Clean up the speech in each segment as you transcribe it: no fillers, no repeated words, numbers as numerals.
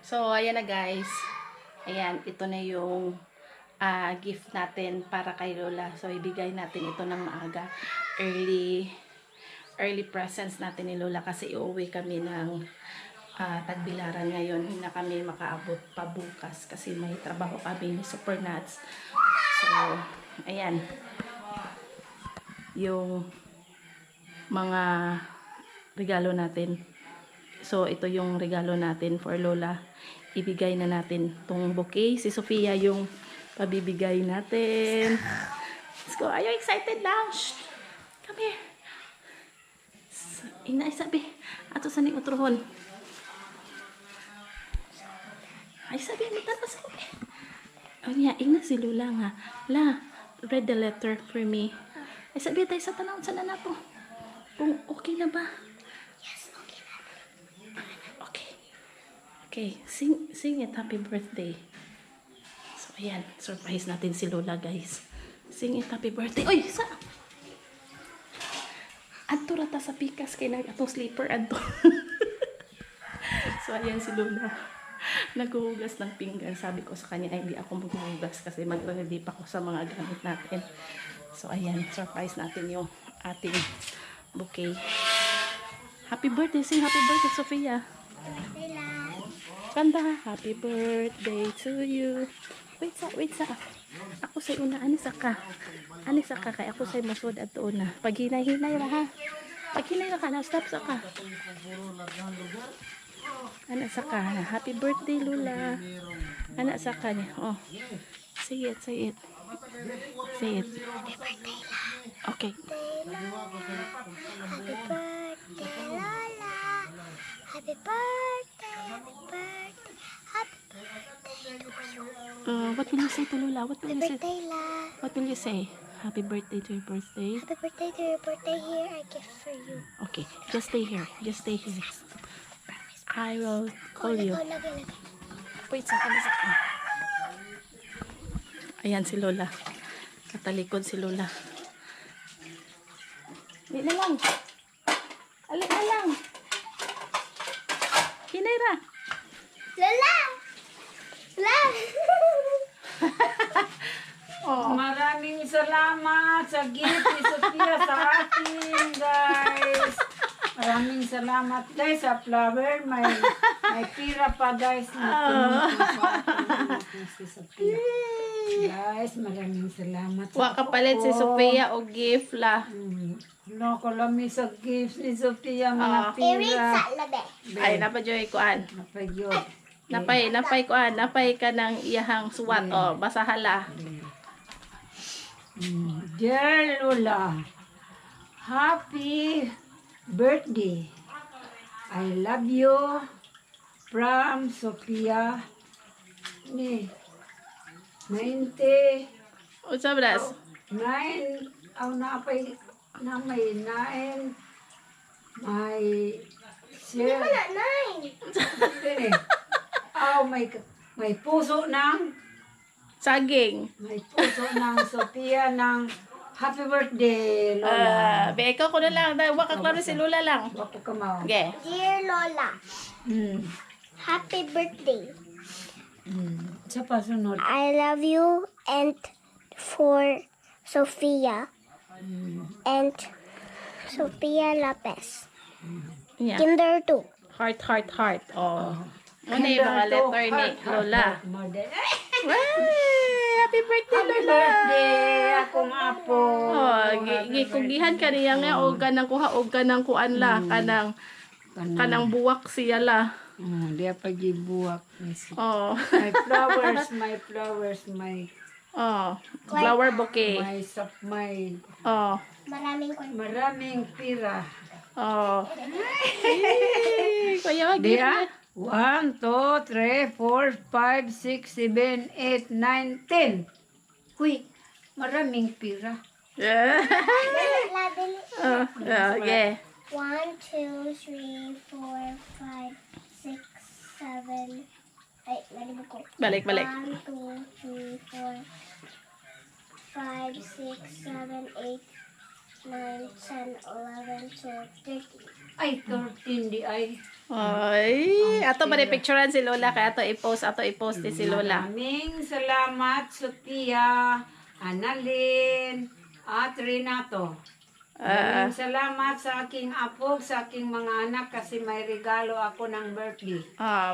So, ayan na guys. Ayan, ito na yung gift natin para kay Lola. So, ibigay natin ito ng maaga. Early presents natin ni Lola kasi iuwi kami ng Tagbilaran ngayon. Hindi na kami makaabot pa bukas kasi may trabaho kami ni Supernuts. So, ayan. Yung mga regalo natin. So, ito yung regalo natin for Lola. Ibigay na natin tong bouquet. Si Sofia yung pabibigay natin. Let's go. Are you excited now? Shh. Come here. Inay sabi. Ato sa ni utrohon. Ay sabi. Mitan pa sa sabi. Oh niya. Ina si Lola nga. La. Read the letter for me. Ay sabi tayo sa tanawin sa nana po. Kung okay na ba? Okay, sing it happy birthday. So, ayan. Surprise natin si Lola, guys. Sing it happy birthday. Oy, sa? Adto rata sa pikas kay atong sleeper adto. So, ayan si Lola. Naghuhugas ng pinggan. Sabi ko sa kanya, ay hindi ako maghuhugas kasi mag-ready pa ako sa mga gamit natin. So, ayan. Surprise natin yung ating bouquet. Happy birthday. Sing happy birthday, Sofia. Kanta, happy birthday to you. Wait sa. Ako say una, ani sa ka, kay ako say masud at una. Pag hinay-hinay ra ha. Pag hinay ra ka na, stop sa ka. Ana sa ka, happy birthday Lola. Ana sa ka niya. Oh. Say it. Say it. Okay. Happy birthday, Lola. Happy birthday, happy birthday, happy birthday to you. What will you say to Lola? What will Happy you say? birthday, La. What will you say? Happy birthday to your birthday. Happy birthday to your birthday. Here, I gift for you. Okay, just stay here. I will call you. Lagi. Wait, sa akin. Ayan si Lola. Katalikod si Lola. Di na lang. Alik na lang. Hinayra. Lola! La! Oh. Maraming salamat sa gift ni Sofia sa atin, guys. Maraming salamat, guys, sa flower. May pira pa, guys. Si Sofia. Guys, maraming salamat. Wa kapalit si Sofia o gift la. Loko lami sa gift ni Sofia, mga Irit pira. sa labi. Ay, napajoy kuan. Napayod. Napay kuan. Napay ka ng iyahang suwat. Oh, basahala. Dear Lola, happy birthday. I love you from Sofia. Ni 90 Unsa bras? 9 na may 9 may share. Wala, 9. May puso ng Saging. Sofia ng happy birthday, Lola. Ikaw ko na lang. Dahil waka klaro si Lola lang. Wako ka mao. Okay. Dear Lola, happy birthday. Sa pasunod. I love you and for Sofia and Sofia Lopez. Yeah. Kinder 2. Heart. Oh. Ano yung mga letter ni Lola? Hey, happy birthday, Happy Lola! birthday, akong apo. Oh, gikugihan ka niya nga o ganang kuha o ganang kuan la kanang buwak siya la. Dia pa gibuwak. Oh. My flowers, my Flower bouquet. my Oh. maraming pira. Oh. Hey, kuya wag Dia 1, 2, 3, 4, 5, 6, 7, 8, 9, 10. Huy, maraming pira. Yeah. Okay. 1, 2, 3, 4, 5, 6, 7. Ay, nalibog ko. Balik. 1, 2, 3, 4, 5, 6, 7, 8, 9, 10, 11, 12, 13. Ay, 13 di ay. Ay, ato ba picturean si Lola kaya ato i-post din si Lola. Maraming salamat, Sophia, Annalyn, at Renato. Maraming salamat sa aking apo, sa aking mga anak kasi may regalo ako ng birthday.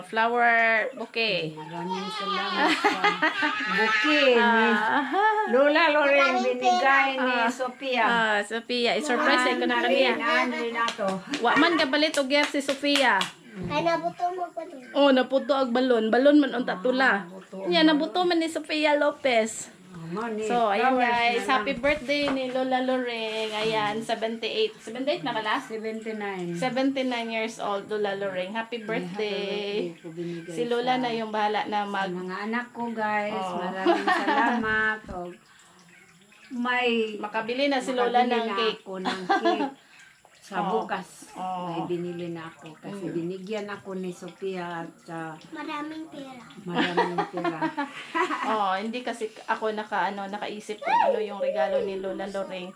Flower bouquet. Maraming salamat sa bouquet ni Ah, Lola Loren binigay ni Sophia. Sophia, i-surprise ko na kaniya. Renato. Wa man ka balit og gift si Sophia. Ay, nabuto mo pa to. Oh, naputo ang balon. Balon man unta tula. Nya nabuto man ni Sophia Lopez. So, ayan guys, happy birthday ni Lola Loreng. Ayan, 78. 78 na pala? 79. 79 years old, Lola Loreng. Happy birthday. Si Lola na yung bahala na mag... Mga anak ko guys, maraming salamat. O, may Makabili na si Lola ng cake. ako ng cake sa Oh. bukas. Oh. May binili na ako kasi binigyan ako ni Sophia at Maraming pera. maraming pera. Hindi kasi ako nakaisip kung ano yung regalo ni Lola Loreng.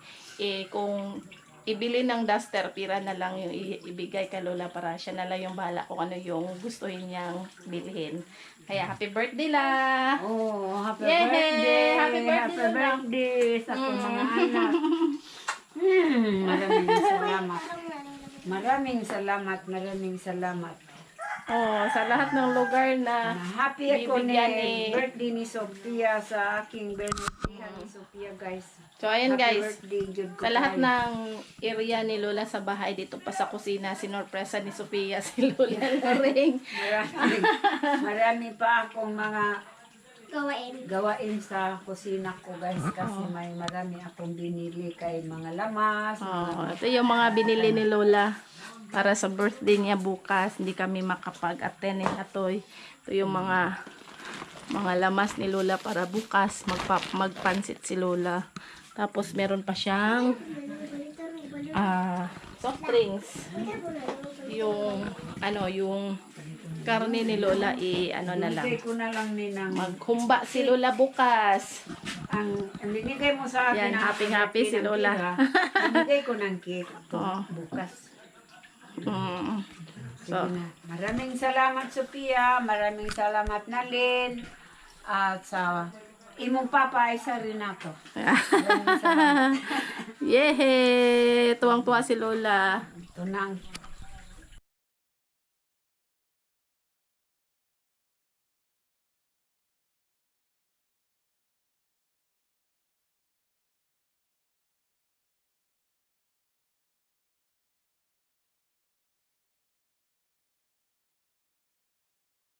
Kung ibili ng duster, pira na lang yung ibigay kay Lola para siya na lang yung bahala kung ano yung gustuhin niyang bilhin. Kaya happy birthday la! Oh, happy Yay! birthday! Happy birthday, Happy Lola. birthday sa akong mga anak. Maraming salamat. Maraming salamat, maraming salamat. Sa lahat ng lugar na Happy ako ni bibigyan ni- birthday ni Sophia sa aking birthday ni Sophia guys. So ayan Happy guys, birthday, Jud ko sa lahat tayo. ng area ni Lola sa bahay dito pa sa kusina, sinorpresa ni Sophia si Lola Loreng. Marami pa akong mga Gawain. gawain sa kusina ko guys kasi may marami akong binili kay mga lamas. Ito yung mga binili ni Lola para sa birthday niya bukas. Hindi kami makapag-attend ni Atoy. Ito yung mga lamas ni Lola para bukas magpansit si Lola. Tapos meron pa siyang soft drinks. Yung karne ni Lola na lang. Binigay ko na lang ni ng Maghumba si Lola bukas. ang binigay mo sa akin Yan, ang happy si ng Lola. pera. Binigay ko ng cake Oo. bukas. Mm. Sige na. Maraming salamat Sophia, maraming salamat Nalin at sa imong papa ay sa Renato. Yehey! Tuwang-tuwa si Lola. Ito na ang